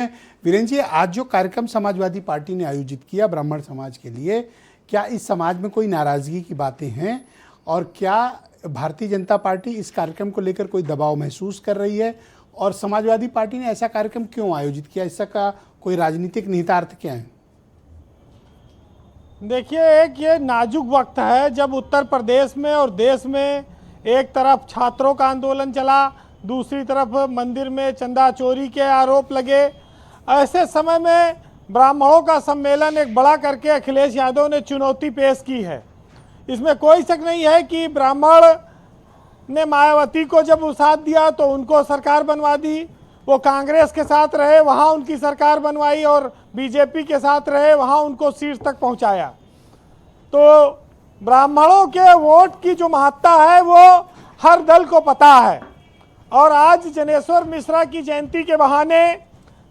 वीरेंद्र जी, आज जो कार्यक्रम समाजवादी पार्टी ने आयोजित किया ब्राह्मण समाज के लिए, क्या इस समाज में कोई नाराजगी की बातें हैं और क्या भारतीय जनता पार्टी इस कार्यक्रम को लेकर कोई दबाव महसूस कर रही है और समाजवादी पार्टी ने ऐसा कार्यक्रम क्यों आयोजित किया? इसका कोई राजनीतिक निहितार्थ क्या है? देखिए, एक ये नाजुक वक्त है जब उत्तर प्रदेश में और देश में एक तरफ छात्रों का आंदोलन चला, दूसरी तरफ मंदिर में चंदा चोरी के आरोप लगे। ऐसे समय में ब्राह्मणों का सम्मेलन एक बड़ा करके अखिलेश यादव ने चुनौती पेश की है। इसमें कोई शक नहीं है कि ब्राह्मण ने मायावती को जब साथ दिया तो उनको सरकार बनवा दी, वो कांग्रेस के साथ रहे, वहाँ उनकी सरकार बनवाई, और बीजेपी के साथ रहे, वहाँ उनको शीर्ष तक पहुँचाया। तो ब्राह्मणों के वोट की जो महत्ता है वो हर दल को पता है। और आज जनेश्वर मिश्रा की जयंती के बहाने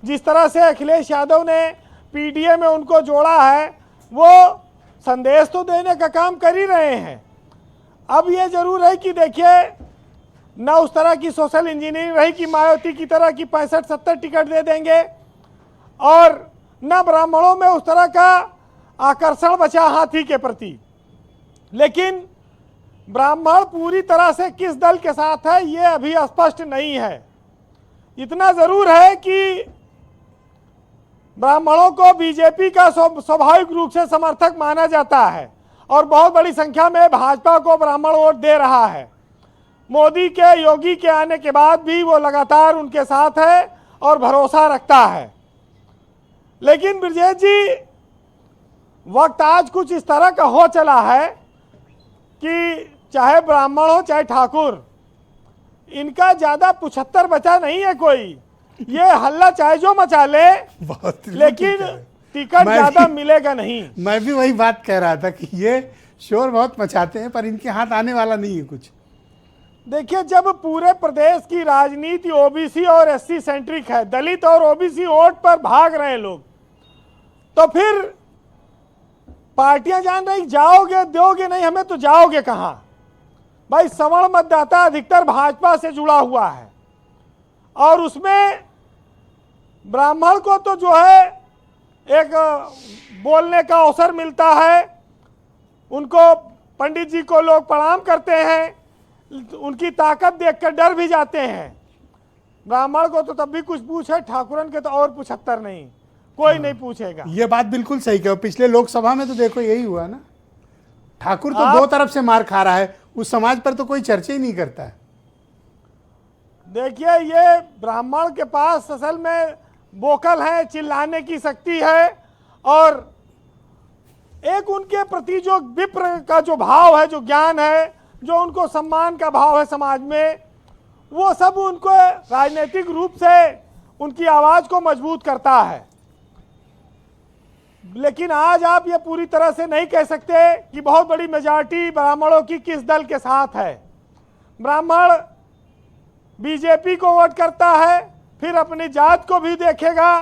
जिस तरह से अखिलेश यादव ने पीडीए में उनको जोड़ा है, वो संदेश तो देने का काम कर ही रहे हैं। अब ये जरूर है कि देखिए, न उस तरह की सोशल इंजीनियरिंग रही कि मायावती की तरह की 65-70 टिकट दे देंगे, और न ब्राह्मणों में उस तरह का आकर्षण बचा हाथी के प्रति। लेकिन ब्राह्मण पूरी तरह से किस दल के साथ है ये अभी स्पष्ट नहीं है। इतना जरूर है कि ब्राह्मणों को बीजेपी का स्वाभाविक रूप से समर्थक माना जाता है और बहुत बड़ी संख्या में भाजपा को ब्राह्मण वोट दे रहा है। मोदी के, योगी के आने के बाद भी वो लगातार उनके साथ है और भरोसा रखता है। लेकिन ब्रजेश जी, वक्त आज कुछ इस तरह का हो चला है कि चाहे ब्राह्मण हो चाहे ठाकुर, इनका ज्यादा 75 बचा नहीं है कोई। ये हल्ला चाहे जो मचा ले, लेकिन टिकट ज्यादा मिलेगा नहीं। मैं भी वही बात कह रहा था कि ये शोर बहुत मचाते हैं पर इनके हाथ आने वाला नहीं है कुछ। देखिए, जब पूरे प्रदेश की राजनीति ओबीसी और एससी सेंट्रिक है, दलित और ओबीसी वोट पर भाग रहे हैं लोग, तो फिर पार्टियां जान रही जाओगे दोगे नहीं हमें, तो जाओगे कहां भाई? सवर्ण मतदाता अधिकतर भाजपा से जुड़ा हुआ है और उसमें ब्राह्मण को तो जो है एक बोलने का अवसर मिलता है, उनको पंडित जी को लोग प्रणाम करते हैं, उनकी ताकत देखकर डर भी जाते हैं। ब्राह्मण को तो तब भी कुछ पूछे, ठाकुरन के तो और 75 नहीं, कोई नहीं पूछेगा। ये बात बिल्कुल सही कहो। पिछले लोकसभा में तो देखो यही हुआ ना, ठाकुर तो दो तरफ से मार खा रहा है, उस समाज पर तो कोई चर्चा ही नहीं करता है। देखिए, ये ब्राह्मण के पास असल में वोकल है, चिल्लाने की शक्ति है, और एक उनके प्रति जो विप्र का जो भाव है, जो ज्ञान है, जो उनको सम्मान का भाव है समाज में, वो सब उनको राजनीतिक रूप से उनकी आवाज को मजबूत करता है। लेकिन आज आप ये पूरी तरह से नहीं कह सकते कि बहुत बड़ी मेजॉरिटी ब्राह्मणों की किस दल के साथ है। ब्राह्मण बीजेपी को वोट करता है, फिर अपनी जात को भी देखेगा,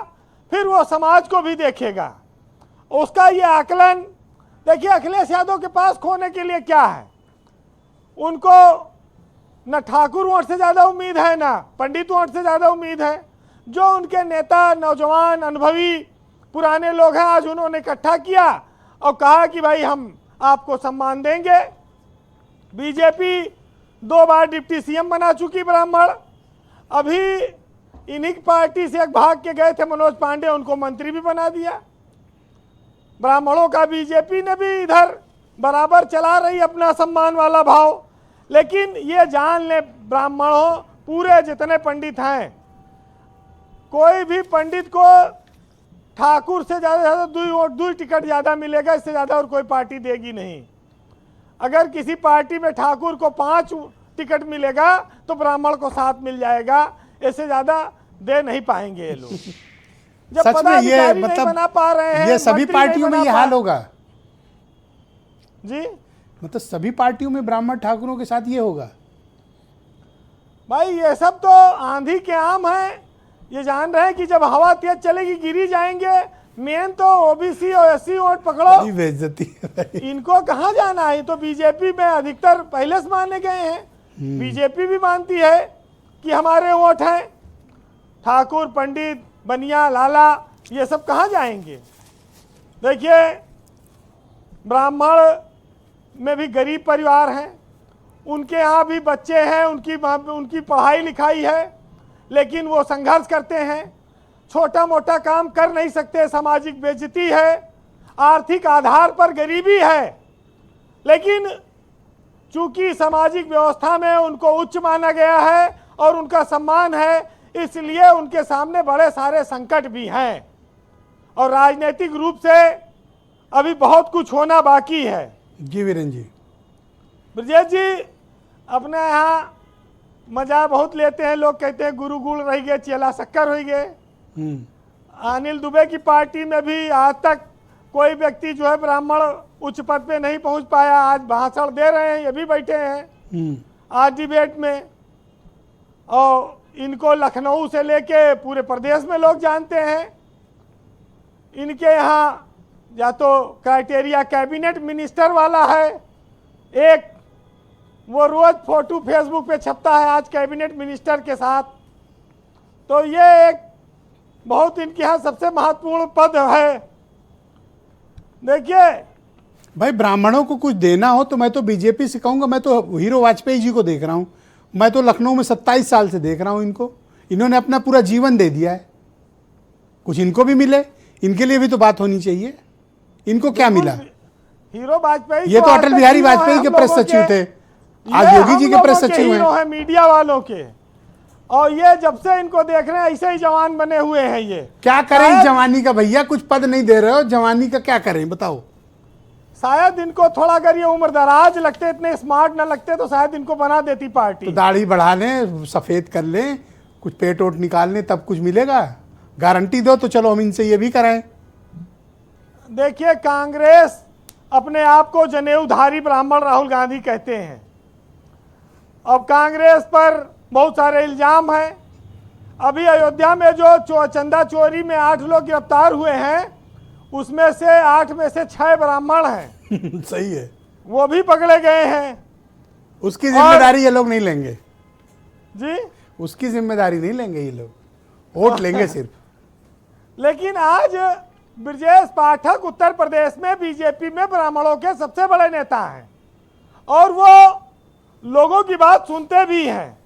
फिर वो समाज को भी देखेगा। उसका ये आकलन देखिए, अखिलेश यादव के पास खोने के लिए क्या है? उनको न ठाकुर वोट से ज़्यादा उम्मीद है, ना पंडित वोट से ज़्यादा उम्मीद है। जो उनके नेता नौजवान अनुभवी पुराने लोग हैं, आज उन्होंने इकट्ठा किया और कहा कि भाई हम आपको सम्मान देंगे। बीजेपी 2 बार डिप्टी सीएम बना चुकी ब्राह्मण, अभी इन्हीं पार्टी से एक भाग के गए थे मनोज पांडे, उनको मंत्री भी बना दिया। ब्राह्मणों का बीजेपी ने भी इधर बराबर चला रही अपना सम्मान वाला भाव। लेकिन ये जान ले ब्राह्मणों, पूरे जितने पंडित हैं, कोई भी पंडित को ठाकुर से ज़्यादा 2 टिकट ज़्यादा मिलेगा, इससे ज़्यादा और कोई पार्टी देगी नहीं। अगर किसी पार्टी में ठाकुर को 5 टिकट मिलेगा तो ब्राह्मण को 7 मिल जाएगा, इससे ज़्यादा दे नहीं पाएंगे ये लोग। जब सच में ये नहीं बना पा रहे हैं, ये सभी पार्टियों में ये हाल होगा जी? मतलब सभी पार्टियों में ब्राह्मण ठाकुरों के साथ ये होगा भाई? ये सब तो आंधी के आम है। ये जान रहे हैं कि जब हवा तेज चलेगी गिरी जाएंगे। मेन तो ओबीसी और एससी वोट पकड़ो, बेइज्जती है। इनको कहाँ जाना है? तो बीजेपी में अधिकतर पहले से माने गए हैं। बीजेपी भी मानती है कि हमारे वोट हैं, ठाकुर पंडित बनिया, लाला, ये सब कहाँ जाएंगे? देखिए, ब्राह्मण में भी गरीब परिवार हैं, उनके यहाँ भी बच्चे हैं, उनकी पढ़ाई लिखाई है, लेकिन वो संघर्ष करते हैं, छोटा मोटा काम कर नहीं सकते, सामाजिक बेइज्जती है, आर्थिक आधार पर गरीबी है, लेकिन चूंकि सामाजिक व्यवस्था में उनको उच्च माना गया है और उनका सम्मान है, इसलिए उनके सामने बड़े सारे संकट भी हैं और राजनीतिक रूप से अभी बहुत कुछ होना बाकी है। जी वीरेंद्र जी। ब्रजेश जी, अपने यहाँ मजा बहुत लेते हैं, लोग कहते हैं गुरु गुड़ रह गए, चेला शक्कर हो गए। अनिल दुबे की पार्टी में भी आज तक कोई व्यक्ति जो है ब्राह्मण उच्च पद पे नहीं पहुंच पाया, आज भाषण दे रहे हैं, ये भी बैठे हैं आज डिबेट में, और इनको लखनऊ से लेके पूरे प्रदेश में लोग जानते हैं। इनके यहाँ या तो क्राइटेरिया कैबिनेट मिनिस्टर वाला है, एक वो रोज फोटो फेसबुक पे छपता है आज कैबिनेट मिनिस्टर के साथ, तो ये एक बहुत इनके यहाँ सबसे महत्वपूर्ण पद है। देखिए भाई, ब्राह्मणों को कुछ देना हो तो मैं तो बीजेपी से कहूंगा, मैं तो हीरो वाजपेयी जी को देख रहा हूं, मैं तो लखनऊ में 27 साल से देख रहा हूं इनको, इन्होंने अपना पूरा जीवन दे दिया है, कुछ इनको भी मिले, इनके लिए भी तो बात होनी चाहिए। इनको क्या मिला? हीरो वाजपेयी, ये तो अटल बिहारी वाजपेयी के प्रेस सचिव थे, आज योगी जी के प्रेस सचिव हैं, मीडिया वालों के, और ये जब से इनको देख रहे हैं ऐसे ही जवान बने हुए हैं। ये क्या करें इस जवानी का भैया? कुछ पद नहीं दे रहे हो, जवानी का क्या करें बताओ? शायद इनको थोड़ा, अगर ये उम्र दराज लगते, इतने स्मार्ट ना लगते, तो शायद इनको बना देती पार्टी। तो दाढ़ी बढ़ा लें, सफेद कर लें, कुछ पेट ओट निकाल लें, तब कुछ मिलेगा। गारंटी दो तो चलो हम इनसे ये भी कराएं। देखिए, कांग्रेस अपने आप को जनेऊधारी ब्राह्मण राहुल गांधी कहते हैं। अब कांग्रेस पर बहुत सारे इल्जाम हैं। अभी अयोध्या में जो चंदा चोरी में 8 लोग गिरफ्तार हुए हैं, उसमें से 8 में से 6 ब्राह्मण हैं। सही है, वो भी पकड़े गए हैं। उसकी जिम्मेदारी ये लोग नहीं लेंगे जी, उसकी जिम्मेदारी नहीं लेंगे ये लोग, वोट लेंगे सिर्फ। लेकिन आज ब्रजेश पाठक उत्तर प्रदेश में बीजेपी में ब्राह्मणों के सबसे बड़े नेता हैं और वो लोगों की बात सुनते भी हैं।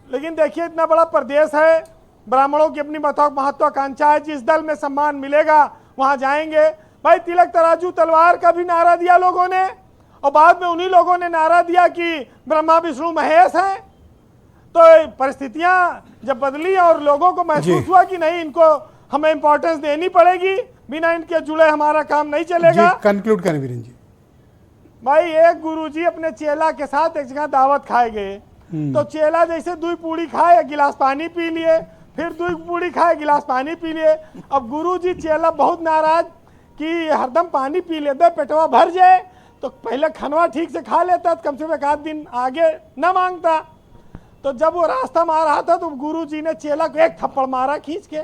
लेकिन देखिए, इतना बड़ा प्रदेश है, ब्राह्मणों की अपनी महत्वाकांक्षा है, जिस दल में सम्मान मिलेगा वहां जाएंगे। भाई, तिलक तराजू तलवार का भी नारा दिया लोगों ने, और बाद में उन्हीं लोगों ने नारा दिया कि ब्रह्मा विष्णु महेश हैं। तो परिस्थितियां जब बदली और लोगों को महसूस हुआ कि नहीं, इनको हमें इंपॉर्टेंस देनी पड़ेगी, बिना इनके जुड़े हमारा काम नहीं चलेगा। कंक्लूड करें वीरेंद्र जी। भाई, एक गुरुजी अपने चेला के साथ एक जगह दावत खाए गए, तो चेला जैसे 2 पूड़ी खाए, 1 गिलास पानी पी लिए, फिर 2 पूड़ी खाए, 1 गिलास पानी पी लिए। अब गुरुजी, चेला बहुत नाराज कि हरदम पानी पी लेते, पेटवा भर जाए तो पहले खनवा ठीक से खा लेता, कम से कम 1 आध दिन आगे न मांगता। तो जब वो रास्ता मार रहा था तो गुरुजी ने चेला को 1 थप्पड़ मारा खींच के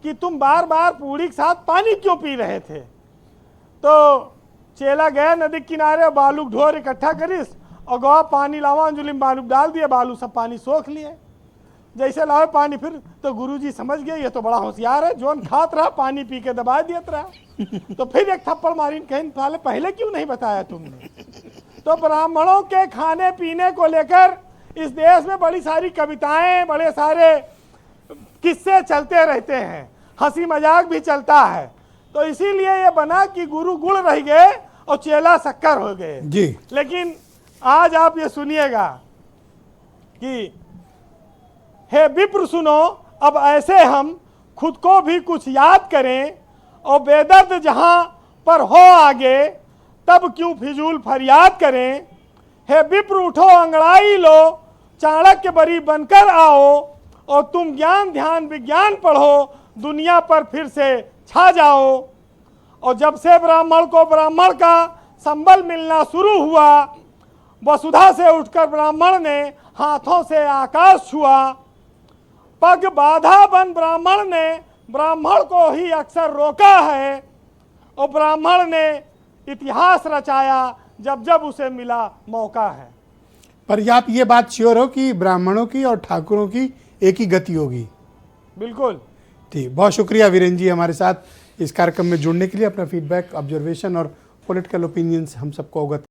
कि तुम बार बार पूड़ी के साथ पानी क्यों पी रहे थे। तो चेला गया नदी किनारे, बालू ढोर इकट्ठा करिस और गवा पानी लावा, अंजुली में बालू डाल दिया, बालू सब पानी सोख लिए। जैसे लावे पानी, फिर तो गुरुजी समझ गए ये तो बड़ा होशियार है, जोन खात रहा पानी पी के दबा दिया रहा। तो फिर 1 थप्पड़ मारी, कहीं पहले क्यों नहीं बताया तुमने। तो ब्राह्मणों के खाने पीने को लेकर इस देश में बड़ी सारी कविताएं, बड़े सारे किस्से चलते रहते हैं, हंसी मजाक भी चलता है। तो इसीलिए ये बना कि गुरु गुड़ रह गए और चेला शक्कर हो गए जी। लेकिन आज आप ये सुनिएगा कि हे विप्र सुनो, अब ऐसे हम खुद को भी कुछ याद करें और बेदर्द जहां पर हो आगे, तब क्यों फिजूल फरियाद करें। हे विप्र उठो, अंगड़ाई लो, चाणक्य बरी बनकर आओ, और तुम ज्ञान ध्यान विज्ञान पढ़ो, दुनिया पर फिर से छा जाओ। और जब से ब्राह्मण को ब्राह्मण का संबल मिलना शुरू हुआ, वसुधा से उठकर ब्राह्मण ने हाथों से आकाश छुआ। पग बाधा बन ब्राह्मण ने ब्राह्मण को ही अक्सर रोका है, और ब्राह्मण ने इतिहास रचाया जब जब उसे मिला मौका है। पर आप ये बात श्योर हो कि ब्राह्मणों की और ठाकुरों की एक ही गति होगी? बिल्कुल। ठीक, बहुत शुक्रिया वीरेंद्र जी हमारे साथ इस कार्यक्रम में जुड़ने के लिए, अपना फीडबैक, ऑब्जर्वेशन और पॉलिटिकल ओपिनियंस हम सबको अवगत